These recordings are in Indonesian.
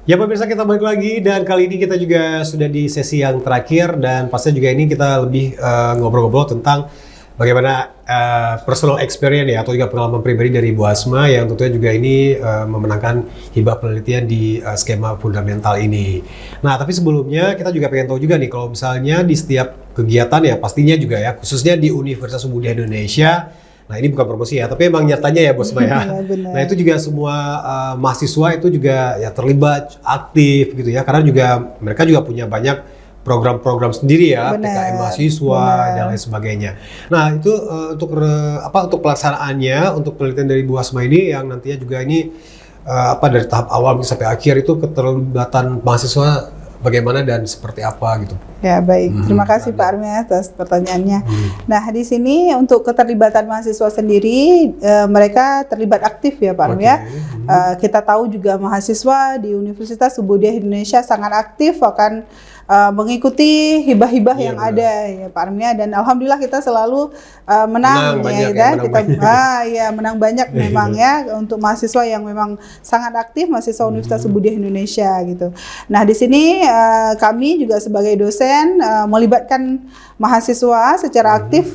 Ya pemirsa, kita balik lagi dan kali ini kita juga sudah di sesi yang terakhir dan pastinya juga ini kita lebih ngobrol-ngobrol tentang bagaimana personal experience ya atau juga pengalaman pribadi dari Bu Asma yang tentunya juga ini memenangkan hibah penelitian di skema fundamental ini. Nah, tapi sebelumnya kita juga pengen tahu juga nih kalau misalnya di setiap kegiatan ya pastinya juga ya khususnya di Universitas Muhammadiyah Indonesia. Nah, ini bukan promosi ya, tapi emang nyatanya ya Bos Maya. Nah, itu juga semua mahasiswa itu juga ya terlibat aktif gitu ya, karena juga mereka juga punya banyak program-program sendiri ya, PKM mahasiswa dan lain sebagainya. Nah, itu untuk pelaksanaannya, untuk penelitian dari Bu Asma ini yang nantinya juga ini dari tahap awal sampai akhir itu keterlibatan mahasiswa bagaimana dan seperti apa gitu. Ya baik, terima kasih Pak Armi atas pertanyaannya. Nah di sini untuk keterlibatan mahasiswa sendiri, mereka terlibat aktif ya Pak Armi ya. Kita tahu juga mahasiswa di Universitas Muhammadiyah Indonesia sangat aktif akan mengikuti hibah-hibah yang ada ya Pak Armi ya. Dan alhamdulillah kita selalu menang ya, menang banyak memang ya untuk mahasiswa yang memang sangat aktif, mahasiswa Universitas Muhammadiyah Indonesia gitu. Nah di sini kami juga sebagai dosen melibatkan mahasiswa secara aktif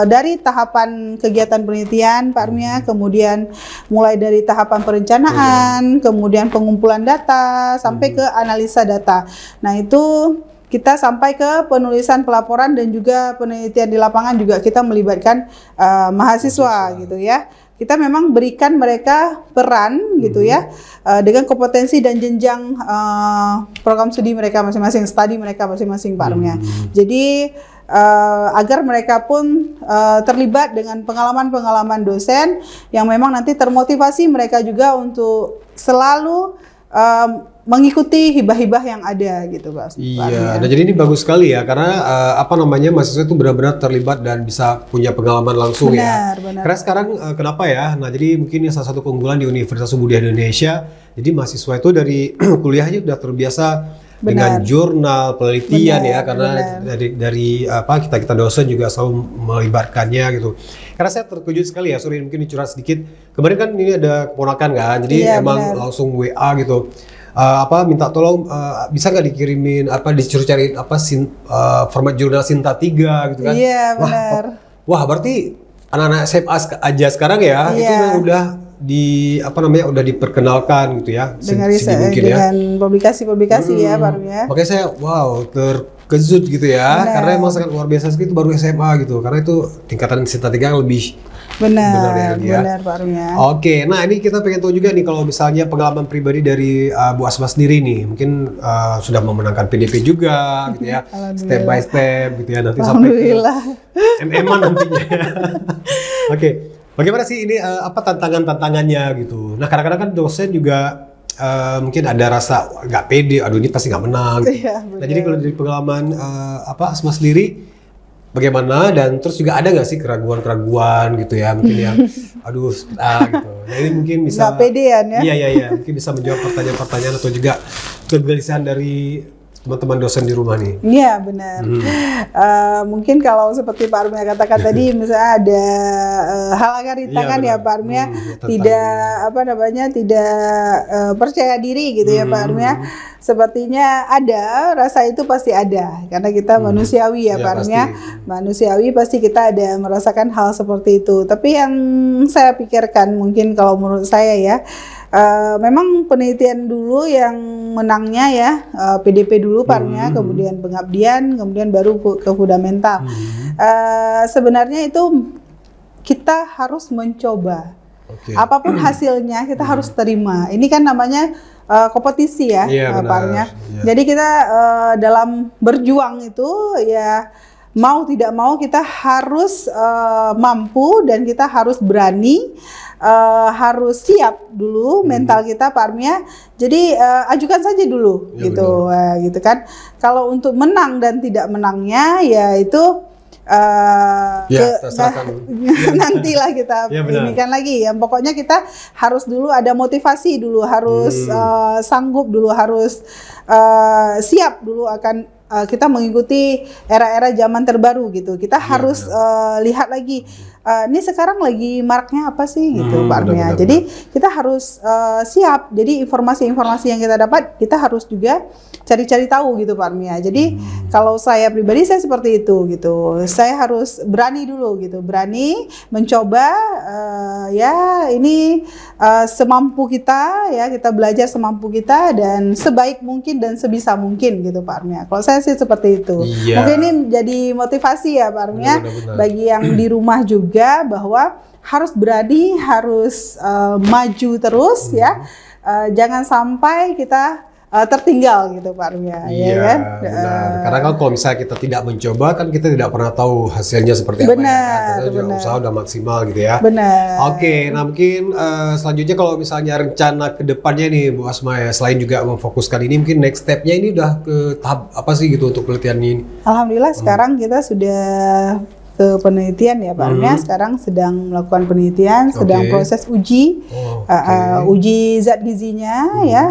dari tahapan kegiatan penelitian Pak Armia, kemudian mulai dari tahapan perencanaan, kemudian pengumpulan data sampai ke analisa data. Nah itu kita sampai ke penulisan pelaporan dan juga penelitian di lapangan juga kita melibatkan mahasiswa gitu ya. Kita memang berikan mereka peran gitu ya dengan kompetensi dan jenjang program studi mereka masing-masing, studi mereka masing-masing Pak Armia. Jadi agar mereka pun terlibat dengan pengalaman-pengalaman dosen yang memang nanti termotivasi mereka juga untuk selalu mengikuti hibah-hibah yang ada gitu Pak. Iya, nah jadi ini bagus sekali ya karena mahasiswa itu benar-benar terlibat dan bisa punya pengalaman langsung ya. Karena sekarang kenapa ya? Nah jadi mungkin salah satu keunggulan di Universitas Muhammadiyah Indonesia, jadi mahasiswa itu dari kuliahnya sudah terbiasa dengan jurnal penelitian ya karena dari kita dosen juga selalu melibatkannya gitu. Karena saya terkejut sekali ya, sorry mungkin dicurhat sedikit. Kemarin kan ini ada keponakan kan, jadi emang langsung WA gitu. Minta tolong bisa nggak dikirimin disuruh cariin format jurnal Sinta 3 gitu kan. Iya benar. Wah berarti anak-anak SMA aja sekarang ya itu udah udah diperkenalkan gitu ya dengan publikasi-publikasi ya Pak Armi ya. Makanya saya terkejut gitu ya karena emang sangat luar biasa sekali itu baru SMA gitu karena itu tingkatan Sinta 3 yang lebih benar Pak Armi ya. Oke, nah ini kita pengen tahu juga nih kalau misalnya pengalaman pribadi dari Bu Asma sendiri nih mungkin sudah memenangkan PDP juga gitu ya step by step gitu ya nanti sampai ke MM-an nantinya. Oke. Bagaimana sih ini tantangannya gitu? Nah kadang-kadang kan dosen juga mungkin ada rasa nggak pede, aduh ini pasti nggak menang. Gitu. Nah jadi kalau dari pengalaman Asma sendiri bagaimana dan terus juga ada nggak sih keraguan-keraguan gitu ya mungkin yang gitu. Nah ini mungkin bisa nggak pedean ya? Iya mungkin bisa menjawab pertanyaan-pertanyaan atau juga kegelisahan dari teman-teman dosen di rumah nih. Iya benar. Mungkin kalau seperti Pak Armia katakan tadi, misalnya ada halangan rintangan ya Pak Armia, tidak percaya diri gitu ya Pak Armia. Sepertinya ada, rasa itu pasti ada, karena kita manusiawi ya Pak Armia. Manusiawi pasti kita ada merasakan hal seperti itu. Tapi yang saya pikirkan mungkin kalau menurut saya ya, memang penelitian dulu yang menangnya ya PDP dulu Pak Armia, kemudian pengabdian, kemudian baru ke fundamental. Sebenarnya itu kita harus mencoba. Apapun hasilnya kita harus terima. Ini kan namanya kompetisi ya Pak Armia. Jadi kita dalam berjuang itu ya mau tidak mau kita harus mampu dan kita harus berani. Harus siap dulu mental kita Pak Armia. Jadi ajukan saja dulu gitu kan. Kalau untuk menang dan tidak menangnya ya itu nantilah kita inikan lagi ya. Pokoknya kita harus dulu ada motivasi dulu, harus sanggup dulu, harus siap dulu akan kita mengikuti era-era zaman terbaru gitu. Kita harus lihat lagi ini sekarang lagi maraknya apa sih gitu Pak Armia. Jadi kita harus siap. Jadi informasi-informasi yang kita dapat kita harus juga cari-cari tahu gitu Pak Armia. Jadi kalau saya pribadi saya seperti itu gitu. Saya harus berani dulu gitu, berani mencoba ya ini semampu kita ya, kita belajar semampu kita dan sebaik mungkin dan sebisa mungkin gitu Pak Armia. Kalau saya sih seperti itu. Mungkin ini jadi motivasi ya Pak Armia bagi yang di rumah juga bahwa harus berani, harus maju terus ya. Jangan sampai kita tertinggal gitu Pak Armia, iya, ya kan? Benar. Karena kalau misalnya kita tidak mencoba kan kita tidak pernah tahu hasilnya seperti apa ya kan? Karena juga usaha udah maksimal gitu ya. Benar. Oke, nah mungkin selanjutnya kalau misalnya rencana ke depannya nih Bu Asma ya, selain juga memfokuskan ini, mungkin next step-nya ini udah ke tahap apa sih gitu untuk penelitian ini? Alhamdulillah sekarang kita sudah ke penelitian ya Pak Armia. Sekarang sedang melakukan penelitian, sedang proses uji, uji zat gizinya ya,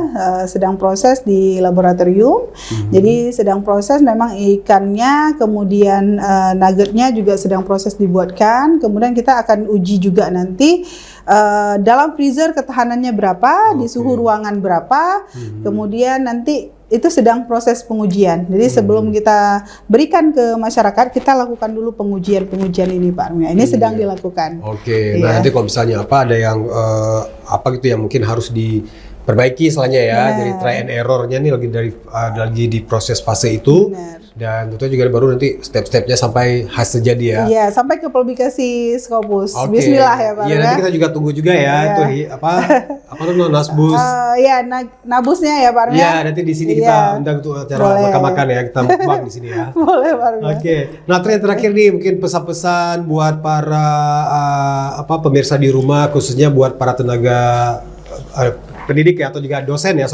sedang proses di laboratorium. Jadi sedang proses memang ikannya, kemudian nuggetnya juga sedang proses dibuatkan. Kemudian kita akan uji juga nanti dalam freezer ketahanannya berapa, di suhu ruangan berapa, kemudian nanti itu sedang proses pengujian. Jadi sebelum kita berikan ke masyarakat, kita lakukan dulu pengujian ini Pak Armia. Ini sedang dilakukan. Oke, nah nanti kalau misalnya ada yang apa gitu yang mungkin harus diperbaiki selanjutnya ya, dari try and error-nya nih lagi di proses fase itu. Dan tentunya juga baru nanti step-stepnya sampai hasil jadi ya. Iya, sampai ke publikasi Scopus. Bismillah ya Pak. Iya, nanti kita juga tunggu juga ya itu apa namanya Nasbus. Iya, nabusnya ya Pak. Iya, nanti di sini kita undang untuk acara makan-makan ya, kita mukbang di sini ya. Boleh Pak. Oke. Nah, terakhir nih mungkin pesan-pesan buat para pemirsa di rumah, khususnya buat para tenaga pendidik ya, atau juga dosen ya,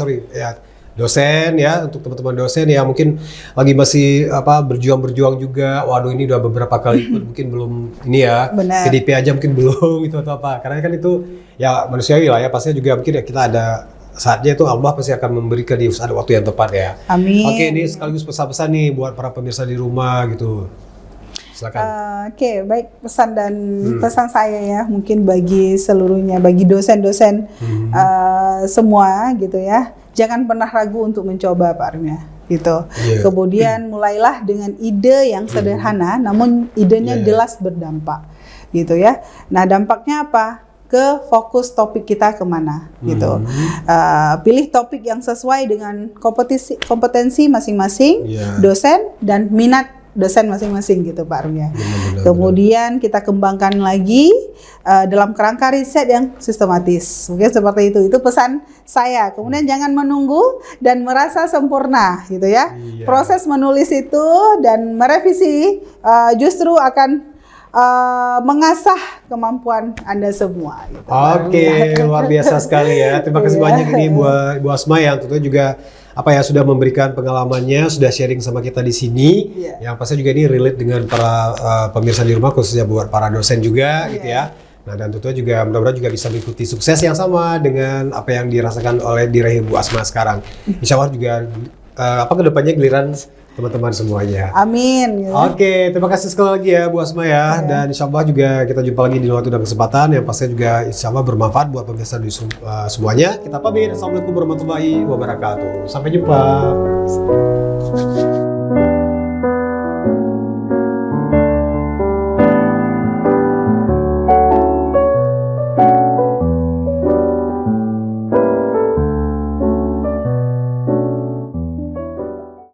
dosen ya, untuk teman-teman dosen ya mungkin lagi masih berjuang juga. Waduh, ini udah beberapa kali ikut mungkin belum ini ya. PDP aja mungkin belum itu atau apa. Karena kan itu ya manusiawi lah ya, pastinya juga mungkin ya kita ada saatnya itu Allah pasti akan memberikan di ada waktu yang tepat ya. Amin. Oke, ini sekaligus pesan-pesan nih buat para pemirsa di rumah gitu. Silakan. Oke, baik, pesan dan pesan saya ya mungkin bagi seluruhnya, bagi dosen-dosen semua gitu ya. Jangan pernah ragu untuk mencoba Pak Armia gitu. Kemudian mulailah dengan ide yang sederhana, namun idenya jelas berdampak gitu ya. Nah dampaknya apa? Ke fokus topik kita kemana gitu. Pilih topik yang sesuai dengan kompetensi masing-masing dosen dan minat dosen masing-masing gitu Pak Armia. Kemudian kita kembangkan lagi dalam kerangka riset yang sistematis. Mungkin seperti itu pesan saya. Kemudian jangan menunggu dan merasa sempurna gitu ya. Proses menulis itu dan merevisi justru akan mengasah kemampuan Anda semua gitu. Oke, luar biasa sekali ya. Terima kasih banyak ini buat Bu Asma yang tentunya juga sudah memberikan pengalamannya, sudah sharing sama kita di sini. Yang pasti juga ini relate dengan para pemirsa di rumah, khususnya buat para dosen juga gitu ya. Nah, dan tentunya juga mudah-mudahan juga bisa mengikuti sukses yang sama dengan apa yang dirasakan oleh diraih Bu Asma sekarang. Insya Allah juga kedepannya giliran teman-teman semuanya. Amin. Oke, terima kasih sekali lagi ya Bu Asma ya. Dan insya Allah juga kita jumpa lagi di waktu dan kesempatan yang pastinya juga insya Allah bermanfaat buat pemirsa di semuanya. Kita pamit. Assalamualaikum warahmatullahi wabarakatuh. Sampai jumpa.